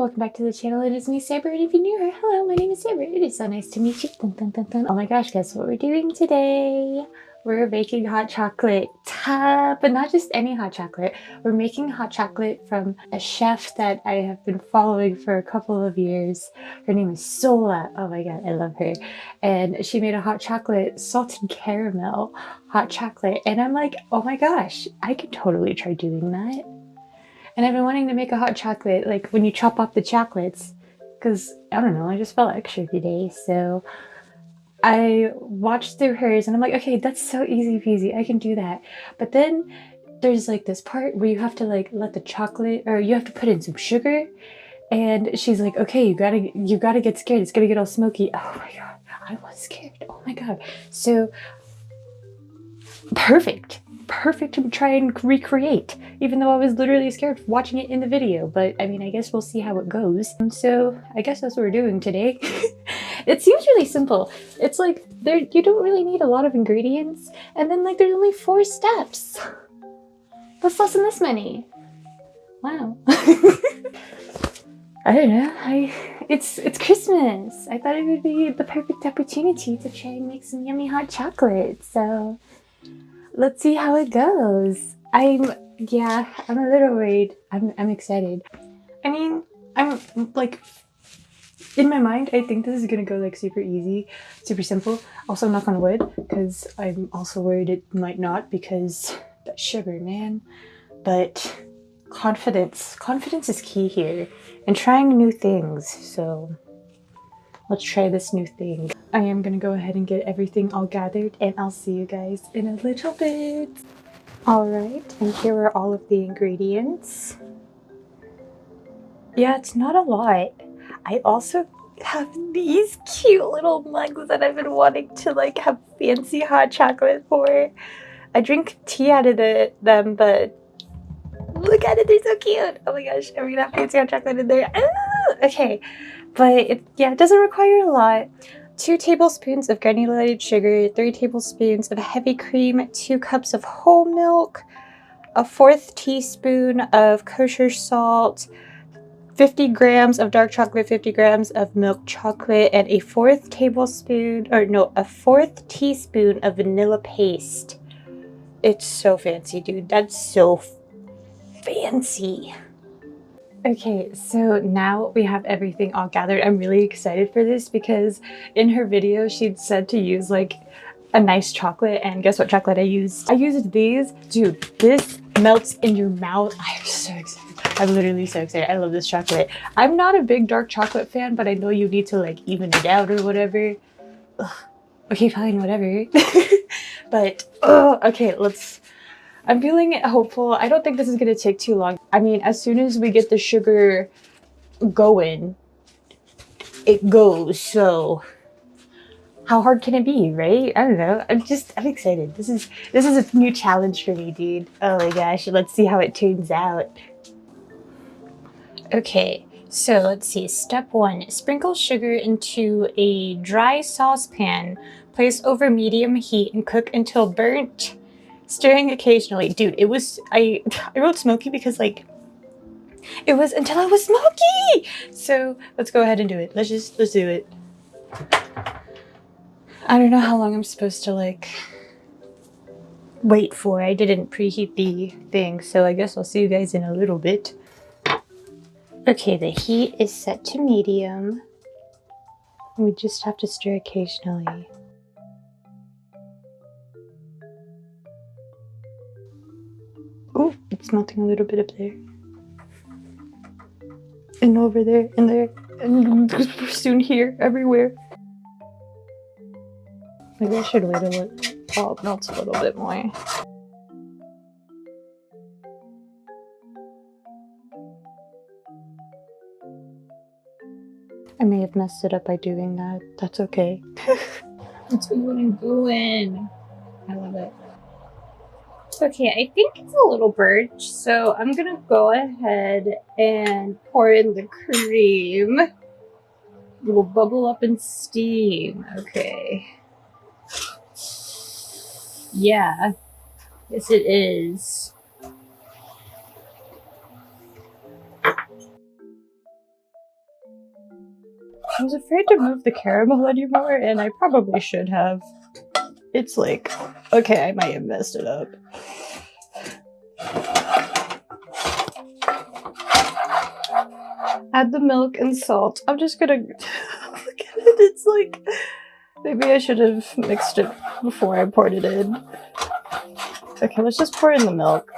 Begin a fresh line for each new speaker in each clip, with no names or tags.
welcome back to the channel. It is me, Saber, and if you're new here, hello, my name is Saber. It is so nice to meet you. Dun, dun, dun, dun. Oh my gosh, guess what we're doing today? We're making hot chocolate, but not just any hot chocolate. We're making hot chocolate from a chef that I have been following for a couple of years. Her name is Sola. Oh my god, I love her. And she made a hot chocolate, salted caramel hot chocolate. And I'm like, oh my gosh, I could totally try doing that. And I've been wanting to make a hot chocolate, like when you chop up the chocolates, because I don't know, I just felt extra today. So I watched through hers and I'm like, okay, that's so easy peasy. I can do that. But then there's like this part where you have to like let the chocolate, or you have to put in some sugar. And she's like, okay, you gotta get scared. It's gonna get all smoky. Oh my god, I was scared. Oh my god. So perfect to try and recreate, even though I was literally scared watching it in the video. But I mean, I guess we'll see how it goes. And so I guess that's what we're doing today. It seems really simple. It's like you don't really need a lot of ingredients, and then like there's only 4 steps. That's less than this many. Wow. I don't know. It's Christmas. I thought it would be the perfect opportunity to try and make some yummy hot chocolate. So let's see how it goes. I'm a little worried. I'm excited. I mean, I'm like, in my mind, I think this is gonna go like super easy, super simple. Also, knock on wood, because I'm also worried it might not, because that sugar, man. But confidence is key here, and trying new things. So let's try this new thing. I am gonna go ahead and get everything all gathered, and I'll see you guys in a little bit. Alright, and here are all of the ingredients. Yeah, it's not a lot. I also have these cute little mugs that I've been wanting to like have fancy hot chocolate for. I drink tea out of them, but look at it, they're so cute. Oh my gosh, I'm gonna have fancy hot chocolate in there. Okay, but it doesn't require a lot. 2 tablespoons of granulated sugar, 3 tablespoons of heavy cream, 2 cups of whole milk, a 1/4 teaspoon of kosher salt, 50 grams of dark chocolate, 50 grams of milk chocolate, and a 1/4 teaspoon of vanilla paste. It's so fancy, dude. That's so fancy. Okay, so now we have everything all gathered. I'm really excited for this because in her video she'd said to use like a nice chocolate, and guess what chocolate I used? I used these. Dude, this melts in your mouth. I'm so excited. I'm literally so excited. I love this chocolate. I'm not a big dark chocolate fan, but I know you need to like even it out or whatever. Ugh. Okay, fine, whatever. But okay, I'm feeling hopeful. I don't think this is gonna take too long. I mean, as soon as we get the sugar going, it goes. So how hard can it be, right? I don't know. I'm excited. This is a new challenge for me, dude. Oh my gosh, let's see how it turns out. Okay, so let's see. Step 1, sprinkle sugar into a dry saucepan. Place over medium heat and cook until burnt, stirring occasionally. Dude, I wrote smoky because like it was until I was smoky. So let's go ahead and do it. Let's do it. I don't know how long I'm supposed to like wait for. I didn't preheat the thing, so I guess I'll see you guys in a little bit. Okay, the heat is set to medium. We just have to stir occasionally. Oh, it's melting a little bit up there. And over there, and there, and soon here, everywhere. Maybe I should wait a little while it melts a little bit more. I may have messed it up by doing that. That's okay. That's what I'm doing. I love it. Okay, I think it's a little burnt, so I'm gonna go ahead and pour in the cream. It will bubble up in steam. Okay. Yeah. Yes, it is. I was afraid to move the caramel anymore, and I probably should have. It's like, okay, I might have messed it up. Add the milk and salt. I'm just gonna look at it. It's like, maybe I should have mixed it before I poured it in. Okay, let's just pour in the milk.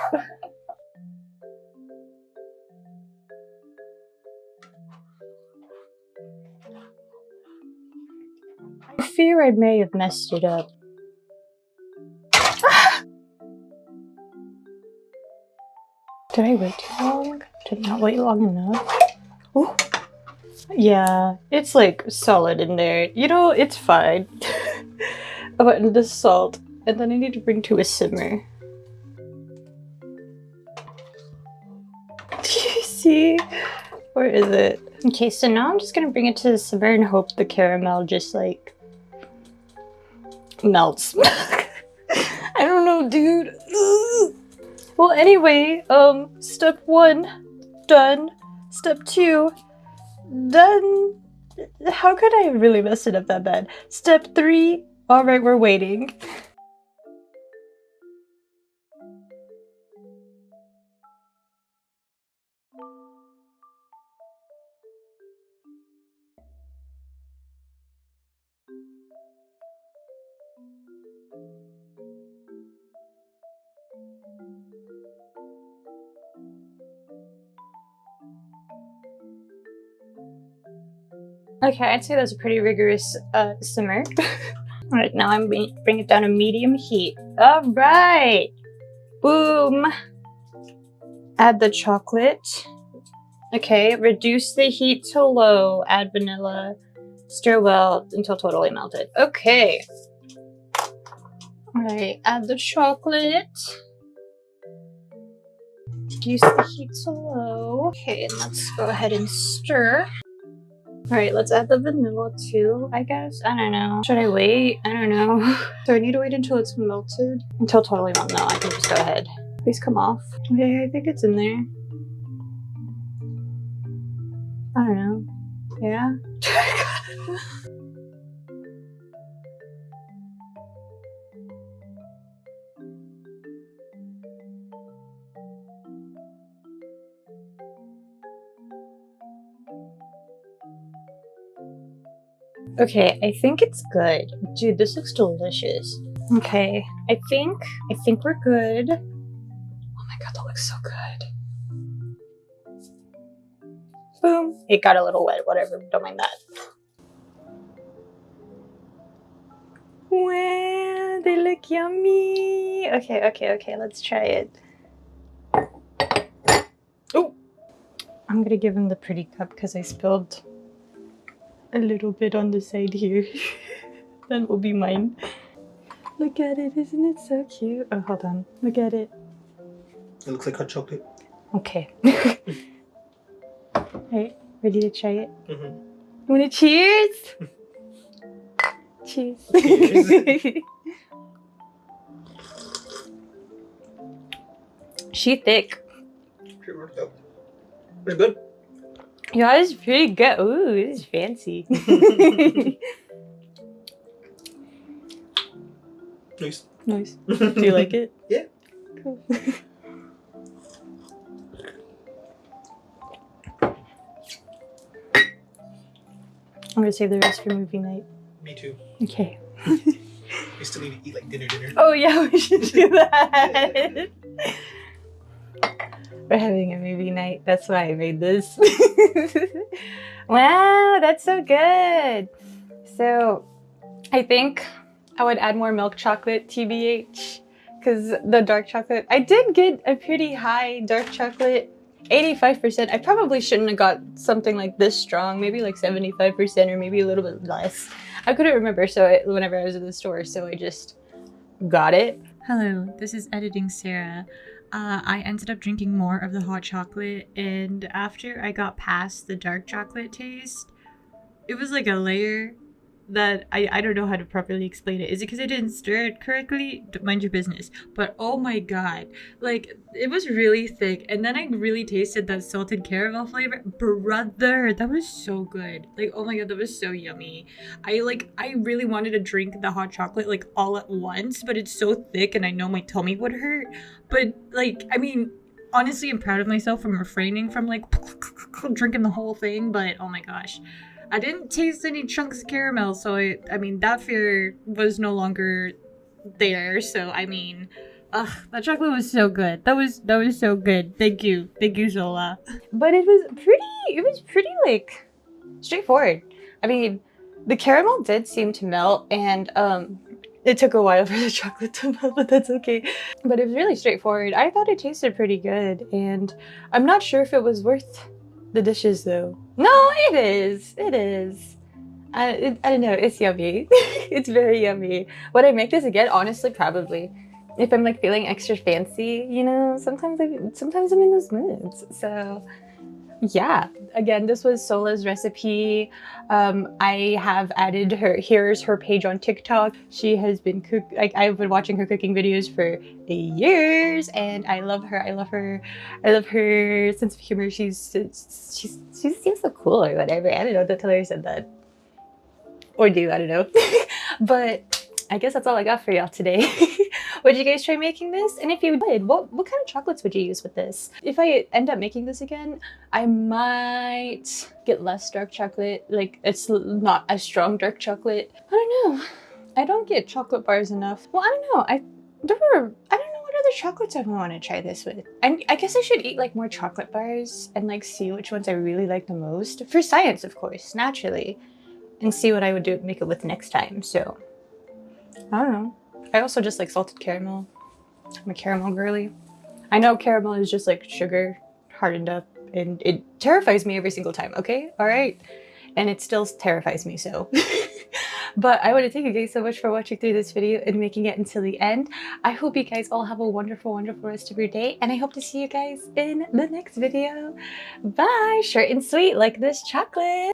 I fear I may have messed it up. Did I wait too long? Did I not wait long enough? Ooh. Yeah, it's like solid in there. You know, it's fine. I put in the salt, and then I need to bring to a simmer. Do you see? Where is it? Okay, so now I'm just gonna bring it to the simmer and hope the caramel just like melts. I don't know, dude. Ugh. Well, anyway, step 1, done. Step 2, done. How could I have really messed it up that bad? Step 3, alright, we're waiting. Okay, I'd say that's a pretty rigorous simmer. Alright, now I'm going to bring it down to medium heat. Alright! Boom! Add the chocolate. Okay, reduce the heat to low. Add vanilla. Stir well until totally melted. Okay. Alright, add the chocolate. Reduce the heat to low. Okay, and let's go ahead and stir. Alright, let's add the vanilla too, I guess. I don't know. Should I wait? I don't know. Do I need to wait until it's melted? Until totally melted? No, I can just go ahead. Please come off. Okay, I think it's in there. I don't know. Yeah? Okay, I think it's good. Dude, this looks delicious. Okay, I think we're good. Oh my god, that looks so good. Boom. It got a little wet, whatever, don't mind that. Wow, they look yummy. Okay, let's try it. Oh, I'm gonna give him the pretty cup because I spilled a little bit on the side here. That will be mine. Look at it, isn't it so cute? Oh, hold on. Look at it.
It looks like hot chocolate.
Okay. Alright, ready to try it?
Mm-hmm.
You wanna cheers? Cheers.
Cheers.
She thick.
Pretty good.
Yeah, it's pretty good. Ooh, it's fancy.
Nice.
Nice. Do you like it?
Yeah.
Cool. I'm gonna save the rest for movie night.
Me too.
Okay.
We still need to eat like dinner.
Oh yeah, we should do that. We're having a movie night. That's why I made this. Wow, that's so good. So I think I would add more milk chocolate, TBH, because the dark chocolate, I did get a pretty high dark chocolate, 85%. I probably shouldn't have got something like this strong, maybe like 75% or maybe a little bit less. I couldn't remember whenever I was in the store, so I just got it.
Hello, this is Editing Sarah. I ended up drinking more of the hot chocolate, and after I got past the dark chocolate taste, it was like a layer that I don't know how to properly explain it. Is it because I didn't stir it correctly? Mind your business. But oh my god, like it was really thick, and then I really tasted that salted caramel flavor. Brother, that was so good. Like oh my god, that was so yummy. I really wanted to drink the hot chocolate like all at once, but it's so thick, and I know my tummy would hurt. But like I mean. Honestly, I'm proud of myself from refraining from like drinking the whole thing, but oh my gosh. I didn't taste any chunks of caramel, so I mean that fear was no longer there. So I mean, that chocolate was so good. That was so good. Thank you, Zola.
But it was pretty like straightforward. I mean, the caramel did seem to melt, and it took a while for the chocolate to melt, but that's okay. But it was really straightforward. I thought it tasted pretty good, and I'm not sure if it was worth the dishes though. No, it is. It is. I don't know. It's yummy. It's very yummy. Would I make this again? Honestly, probably. If I'm like feeling extra fancy, you know, sometimes I'm in those moods. So yeah, again, this was Sola's recipe. I have added here's her page on TikTok. She has been I've been watching her cooking videos for years, and I love her. I love her sense of humor. She seems so cool or whatever. I don't know, don't tell her I said that. Or do, I don't know. But I guess that's all I got for y'all today. Would you guys try making this? And if you would, what kind of chocolates would you use with this? If I end up making this again, I might get less dark chocolate. Like, it's not as strong dark chocolate. I don't know. I don't get chocolate bars enough. Well, I don't know. I don't know what other chocolates I want to try this with. I guess I should eat like more chocolate bars and like see which ones I really like the most. For science, of course, naturally. And see what I would make it with next time. So, I don't know. I also just like salted caramel. I'm a caramel girly. I know caramel is just like sugar hardened up, and it terrifies me every single time, okay? All right? And it still terrifies me, so. But I want to thank you guys so much for watching through this video and making it until the end. I hope you guys all have a wonderful, wonderful rest of your day, and I hope to see you guys in the next video. Bye! Short and sweet like this chocolate!